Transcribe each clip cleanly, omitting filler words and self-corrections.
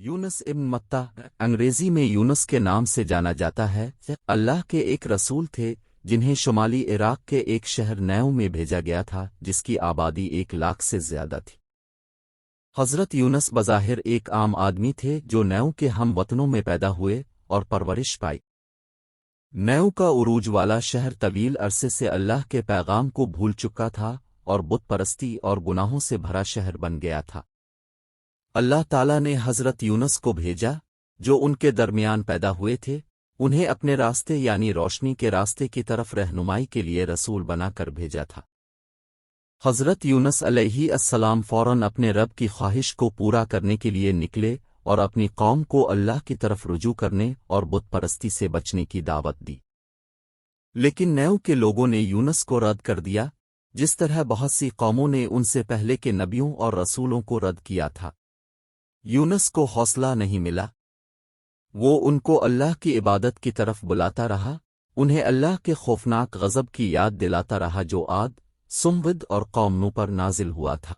یونس ابن متہ انگریزی میں یونس کے نام سے جانا جاتا ہے۔ اللہ کے ایک رسول تھے جنہیں شمالی عراق کے ایک شہر نیو میں بھیجا گیا تھا جس کی آبادی 1 لاکھ سے زیادہ تھی۔ حضرت یونس بظاہر ایک عام آدمی تھے جو نیو کے ہم وطنوں میں پیدا ہوئے اور پرورش پائی۔ نیو کا عروج والا شہر طویل عرصے سے اللہ کے پیغام کو بھول چکا تھا اور بت پرستی اور گناہوں سے بھرا شہر بن گیا تھا۔ اللہ تعالیٰ نے حضرت یونس کو بھیجا جو ان کے درمیان پیدا ہوئے تھے، انہیں اپنے راستے یعنی روشنی کے راستے کی طرف رہنمائی کے لیے رسول بنا کر بھیجا تھا۔ حضرت یونس علیہ السلام فوراً اپنے رب کی خواہش کو پورا کرنے کے لیے نکلے اور اپنی قوم کو اللہ کی طرف رجوع کرنے اور بت پرستی سے بچنے کی دعوت دی۔ لیکن نیو کے لوگوں نے یونس کو رد کر دیا، جس طرح بہت سی قوموں نے ان سے پہلے کے نبیوں اور رسولوں کو رد کیا تھا۔ یونس کو حوصلہ نہیں ملا، وہ ان کو اللہ کی عبادت کی طرف بلاتا رہا، انہیں اللہ کے خوفناک غضب کی یاد دلاتا رہا جو عاد، سمود اور قوم نوح پر نازل ہوا تھا۔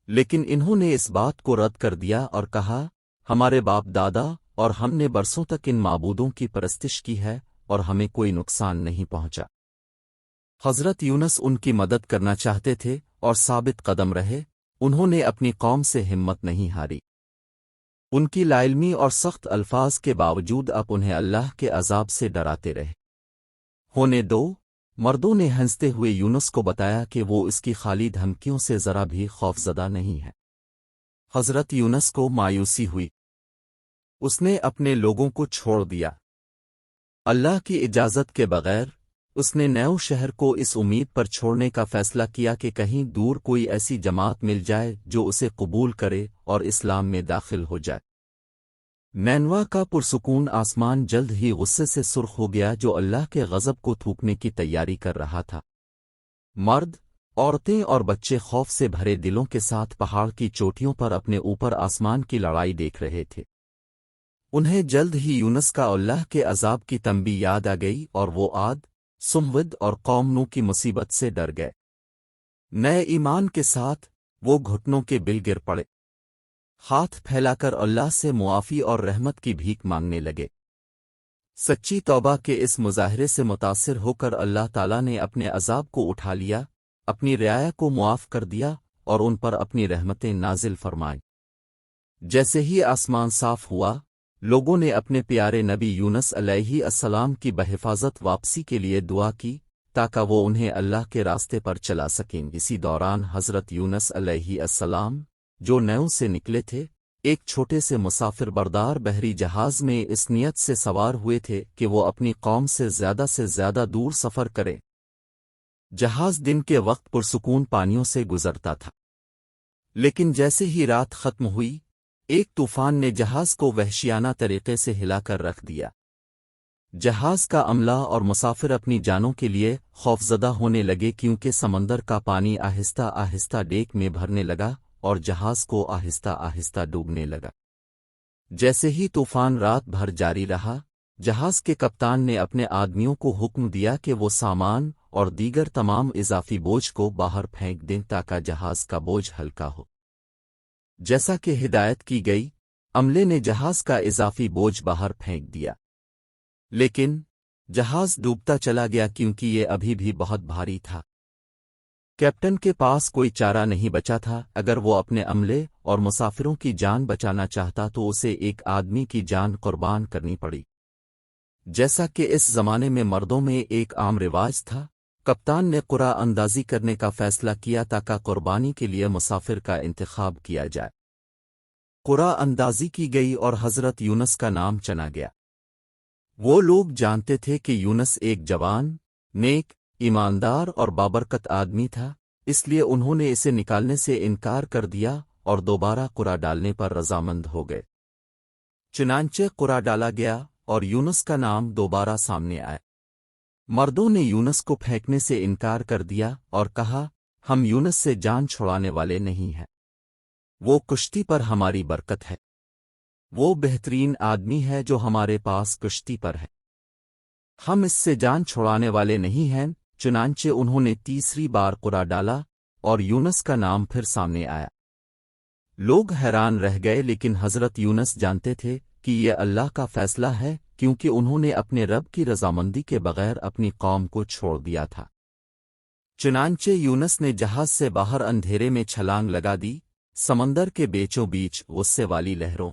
لیکن انہوں نے اس بات کو رد کر دیا اور کہا، ہمارے باپ دادا اور ہم نے برسوں تک ان معبودوں کی پرستش کی ہے اور ہمیں کوئی نقصان نہیں پہنچا۔ حضرت یونس ان کی مدد کرنا چاہتے تھے اور ثابت قدم رہے، انہوں نے اپنی قوم سے ہمت نہیں ہاری۔ ان کی لا علمی اور سخت الفاظ کے باوجود اب انہیں اللہ کے عذاب سے ڈراتے رہے۔ ہونے دو، مردوں نے ہنستے ہوئے یونس کو بتایا کہ وہ اس کی خالی دھمکیوں سے ذرا بھی خوفزدہ نہیں ہے۔ حضرت یونس کو مایوسی ہوئی، اس نے اپنے لوگوں کو چھوڑ دیا۔ اللہ کی اجازت کے بغیر اس نے نیو شہر کو اس امید پر چھوڑنے کا فیصلہ کیا کہ کہیں دور کوئی ایسی جماعت مل جائے جو اسے قبول کرے اور اسلام میں داخل ہو جائے۔ نینوا کا پرسکون آسمان جلد ہی غصے سے سرخ ہو گیا جو اللہ کے غضب کو تھوکنے کی تیاری کر رہا تھا۔ مرد، عورتیں اور بچے خوف سے بھرے دلوں کے ساتھ پہاڑ کی چوٹیوں پر اپنے اوپر آسمان کی لڑائی دیکھ رہے تھے۔ انہیں جلد ہی یونس کا اللہ کے عذاب کی تنبیہ یاد آ گئی اور وہ عاد، سمود اور قوم نوح کی مصیبت سے ڈر گئے۔ نئے ایمان کے ساتھ وہ گھٹنوں کے بل گر پڑے، ہاتھ پھیلا کر اللہ سے معافی اور رحمت کی بھیک مانگنے لگے۔ سچی توبہ کے اس مظاہرے سے متاثر ہو کر اللہ تعالیٰ نے اپنے عذاب کو اٹھا لیا، اپنی رعایا کو معاف کر دیا اور ان پر اپنی رحمتیں نازل فرمائیں۔ جیسے ہی آسمان صاف ہوا، لوگوں نے اپنے پیارے نبی یونس علیہ السلام کی بحفاظت واپسی کے لیے دعا کی تاکہ وہ انہیں اللہ کے راستے پر چلا سکیں۔ اسی دوران حضرت یونس علیہ السلام جو نیو سے نکلے تھے، ایک چھوٹے سے مسافر بردار بحری جہاز میں اس نیت سے سوار ہوئے تھے کہ وہ اپنی قوم سے زیادہ دور سفر کرے۔ جہاز دن کے وقت پرسکون پانیوں سے گزرتا تھا، لیکن جیسے ہی رات ختم ہوئی، ایک طوفان نے جہاز کو وحشیانہ طریقے سے ہلا کر رکھ دیا۔ جہاز کا عملہ اور مسافر اپنی جانوں کے لیے خوفزدہ ہونے لگے کیونکہ سمندر کا پانی آہستہ آہستہ ڈیک میں بھرنے لگا اور جہاز کو آہستہ آہستہ ڈوبنے لگا۔ جیسے ہی طوفان رات بھر جاری رہا، جہاز کے کپتان نے اپنے آدمیوں کو حکم دیا کہ وہ سامان اور دیگر تمام اضافی بوجھ کو باہر پھینک دیں تاکہ جہاز کا بوجھ ہلکا ہو۔ جیسا کہ ہدایت کی گئی، عملے نے جہاز کا اضافی بوجھ باہر پھینک دیا، لیکن جہاز ڈوبتا چلا گیا کیونکہ یہ ابھی بھی بہت بھاری تھا۔ کیپٹن کے پاس کوئی چارہ نہیں بچا تھا، اگر وہ اپنے عملے اور مسافروں کی جان بچانا چاہتا تو اسے ایک آدمی کی جان قربان کرنی پڑی۔ جیسا کہ اس زمانے میں مردوں میں ایک عام رواج تھا، کپتان نے قرعہ اندازی کرنے کا فیصلہ کیا تاکہ قربانی کے لیے مسافر کا انتخاب کیا جائے۔ قرعہ اندازی کی گئی اور حضرت یونس کا نام چنا گیا۔ وہ لوگ جانتے تھے کہ یونس ایک جوان، نیک، ایماندار اور بابرکت آدمی تھا، اس لیے انہوں نے اسے نکالنے سے انکار کر دیا اور دوبارہ قرعہ ڈالنے پر رضامند ہو گئے۔ چنانچہ قرعہ ڈالا گیا اور یونس کا نام دوبارہ سامنے آیا۔ مردوں نے یونس کو پھینکنے سے انکار کر دیا اور کہا، ہم یونس سے جان چھڑانے والے نہیں ہیں، وہ کشتی پر ہماری برکت ہے، وہ بہترین آدمی ہے جو ہمارے پاس کشتی پر ہے، ہم اس سے جان چھڑانے والے نہیں ہیں۔ چنانچہ انہوں نے تیسری بار قرعہ ڈالا اور یونس کا نام پھر سامنے آیا۔ لوگ حیران رہ گئے، لیکن حضرت یونس جانتے تھے کہ یہ اللہ کا فیصلہ ہے، کیونکہ انہوں نے اپنے رب کی رضامندی کے بغیر اپنی قوم کو چھوڑ دیا تھا۔ چنانچہ یونس نے جہاز سے باہر اندھیرے میں چھلانگ لگا دی، سمندر کے بیچوں بیچ غصے والی لہروں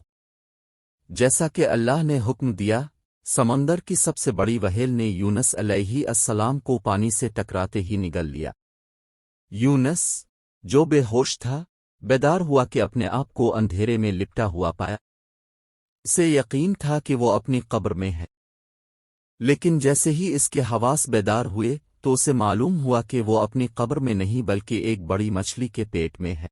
جیسا کہ اللہ نے حکم دیا۔ سمندر کی سب سے بڑی وہیل نے یونس علیہ السلام کو پانی سے ٹکراتے ہی نگل لیا۔ یونس، جو بے ہوش تھا، بیدار ہوا کہ اپنے آپ کو اندھیرے میں لپٹا ہوا پایا۔ اسے یقین تھا کہ وہ اپنی قبر میں ہے، لیکن جیسے ہی اس کے حواس بیدار ہوئے تو اسے معلوم ہوا کہ وہ اپنی قبر میں نہیں بلکہ ایک بڑی مچھلی کے پیٹ میں ہے۔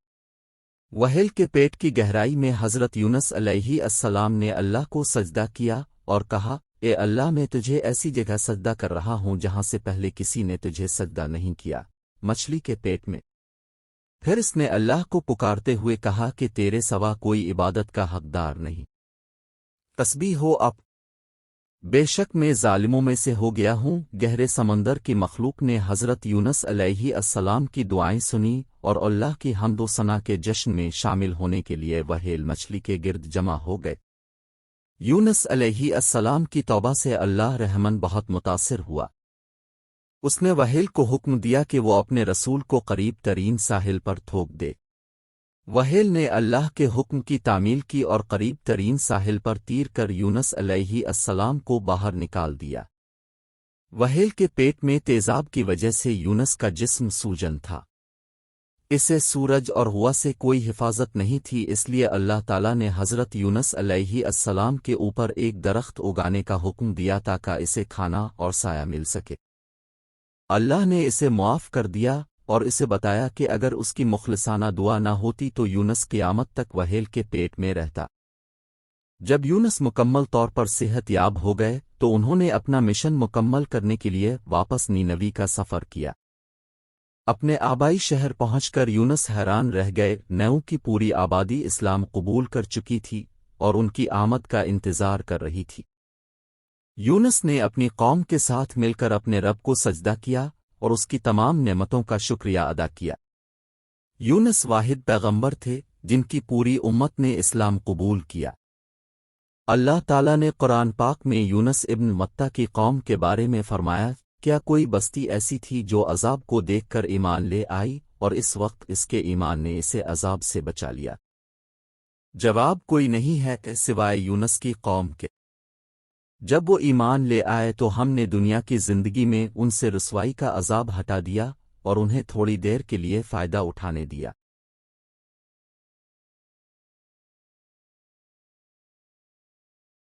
وہیل کے پیٹ کی گہرائی میں حضرت یونس علیہ السلام نے اللہ کو سجدہ کیا اور کہا، اے اللہ، میں تجھے ایسی جگہ سجدہ کر رہا ہوں جہاں سے پہلے کسی نے تجھے سجدہ نہیں کیا، مچھلی کے پیٹ میں۔ پھر اس نے اللہ کو پکارتے ہوئے کہا کہ تیرے سوا کوئی عبادت کا حقدار نہیں، تسبیح ہو اب، بے شک میں ظالموں میں سے ہو گیا ہوں۔ گہرے سمندر کی مخلوق نے حضرت یونس علیہ السلام کی دعائیں سنی اور اللہ کی حمد و ثنا کے جشن میں شامل ہونے کے لیے وہیل مچھلی کے گرد جمع ہو گئے۔ یونس علیہ السلام کی توبہ سے اللہ رحمن بہت متاثر ہوا۔ اس نے وہیل کو حکم دیا کہ وہ اپنے رسول کو قریب ترین ساحل پر تھوک دے۔ وہیل نے اللہ کے حکم کی تعمیل کی اور قریب ترین ساحل پر تیر کر یونس علیہ السلام کو باہر نکال دیا۔ وہیل کے پیٹ میں تیزاب کی وجہ سے یونس کا جسم سوجن تھا، اسے سورج اور ہوا سے کوئی حفاظت نہیں تھی، اس لیے اللہ تعالیٰ نے حضرت یونس علیہ السلام کے اوپر ایک درخت اگانے کا حکم دیا تاکہ اسے کھانا اور سایہ مل سکے۔ اللہ نے اسے معاف کر دیا اور اسے بتایا کہ اگر اس کی مخلصانہ دعا نہ ہوتی تو یونس قیامت تک وہیل کے پیٹ میں رہتا۔ جب یونس مکمل طور پر صحت یاب ہو گئے تو انہوں نے اپنا مشن مکمل کرنے کے لیے واپس نینوی کا سفر کیا۔ اپنے آبائی شہر پہنچ کر یونس حیران رہ گئے، نیو کی پوری آبادی اسلام قبول کر چکی تھی اور ان کی آمد کا انتظار کر رہی تھی۔ یونس نے اپنی قوم کے ساتھ مل کر اپنے رب کو سجدہ کیا اور اس کی تمام نعمتوں کا شکریہ ادا کیا۔ یونس واحد پیغمبر تھے جن کی پوری امت نے اسلام قبول کیا۔ اللہ تعالیٰ نے قرآن پاک میں یونس ابن متہ کی قوم کے بارے میں فرمایا، کیا کوئی بستی ایسی تھی جو عذاب کو دیکھ کر ایمان لے آئی اور اس وقت اس کے ایمان نے اسے عذاب سے بچا لیا؟ جواب، کوئی نہیں ہے سوائے یونس کی قوم کے۔ جب وہ ایمان لے آئے تو ہم نے دنیا کی زندگی میں ان سے رسوائی کا عذاب ہٹا دیا اور انہیں تھوڑی دیر کے لیے فائدہ اٹھانے دیا۔